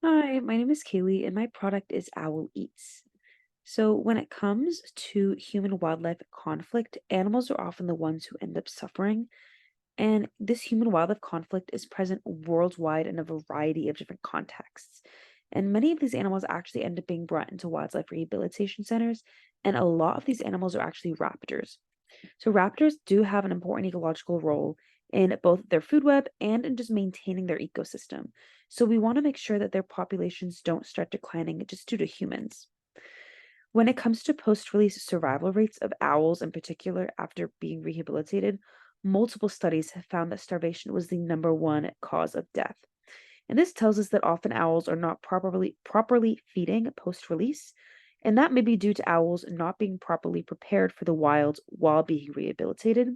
Hi, my name is Kaylee, and my product is OwlEats. So, when it comes to human wildlife conflict, animals are often the ones who end up suffering. And this human wildlife conflict is present worldwide in a variety of different contexts. And many of these animals actually end up being brought into wildlife rehabilitation centers. And a lot of these animals are actually raptors. So raptors do have an important ecological role in both their food web and in just maintaining their ecosystem. So we want to make sure that their populations don't start declining just due to humans. When it comes to post-release survival rates of owls in particular after being rehabilitated, multiple studies have found that starvation was the number one cause of death. And this tells us that often owls are not properly feeding post-release, and that may be due to owls not being properly prepared for the wild while being rehabilitated.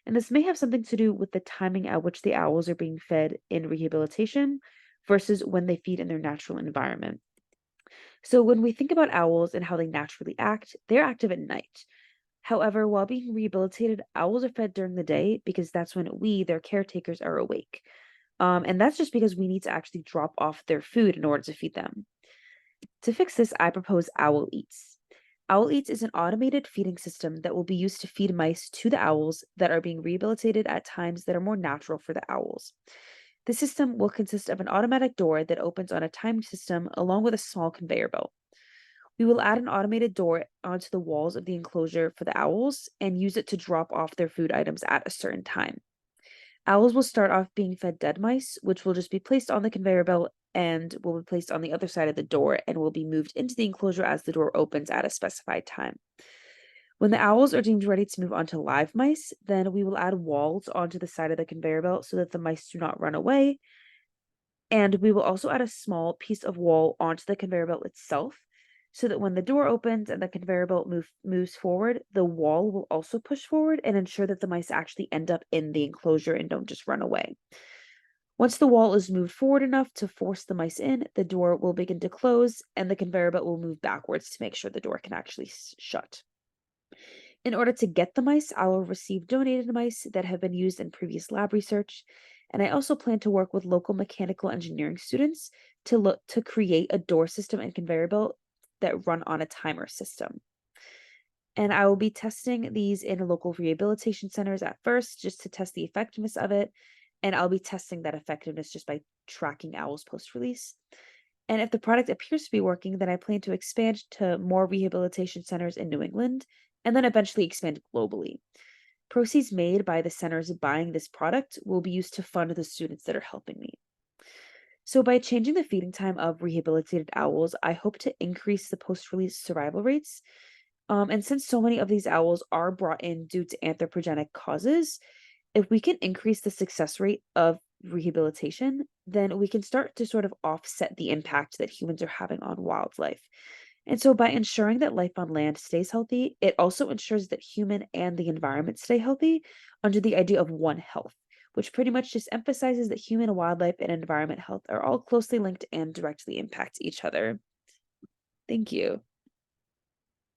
And this may have something to do with the timing at which the owls are being fed in rehabilitation versus when they feed in their natural environment. So when we think about owls and how they naturally act, they're active at night. However, while being rehabilitated, owls are fed during the day because that's when we, their caretakers, are awake. And that's just because we need to actually drop off their food in order to feed them. To fix this, I propose OwlEats. OwlEats is an automated feeding system that will be used to feed mice to the owls that are being rehabilitated at times that are more natural for the owls. The system will consist of an automatic door that opens on a timed system along with a small conveyor belt. We will add an automated door onto the walls of the enclosure for the owls and use it to drop off their food items at a certain time. Owls will start off being fed dead mice, which will just be placed on the conveyor belt and will be placed on the other side of the door and will be moved into the enclosure as the door opens at a specified time. When the owls are deemed ready to move on to live mice, then we will add walls onto the side of the conveyor belt so that the mice do not run away. And we will also add a small piece of wall onto the conveyor belt itself so that when the door opens and the conveyor belt moves forward, the wall will also push forward and ensure that the mice actually end up in the enclosure and don't just run away. Once the wall is moved forward enough to force the mice in, the door will begin to close and the conveyor belt will move backwards to make sure the door can actually shut. In order to get the mice, I will receive donated mice that have been used in previous lab research. And I also plan to work with local mechanical engineering students to look to create a door system and conveyor belt that run on a timer system. And I will be testing these in local rehabilitation centers at first just to test the effectiveness of it. And I'll be testing that effectiveness just by tracking owls post release. And if the product appears to be working, then I plan to expand to more rehabilitation centers in New England and then eventually expand globally. Proceeds made by the centers buying this product will be used to fund the students that are helping me. So, by changing the feeding time of rehabilitated owls, I hope to increase the post release survival rates. And since so many of these owls are brought in due to anthropogenic causes, if we can increase the success rate of rehabilitation, then we can start to sort of offset the impact that humans are having on wildlife. And so, by ensuring that life on land stays healthy, it also ensures that human and the environment stay healthy under the idea of One Health, which pretty much just emphasizes that human, wildlife, and environment health are all closely linked and directly impact each other. Thank you.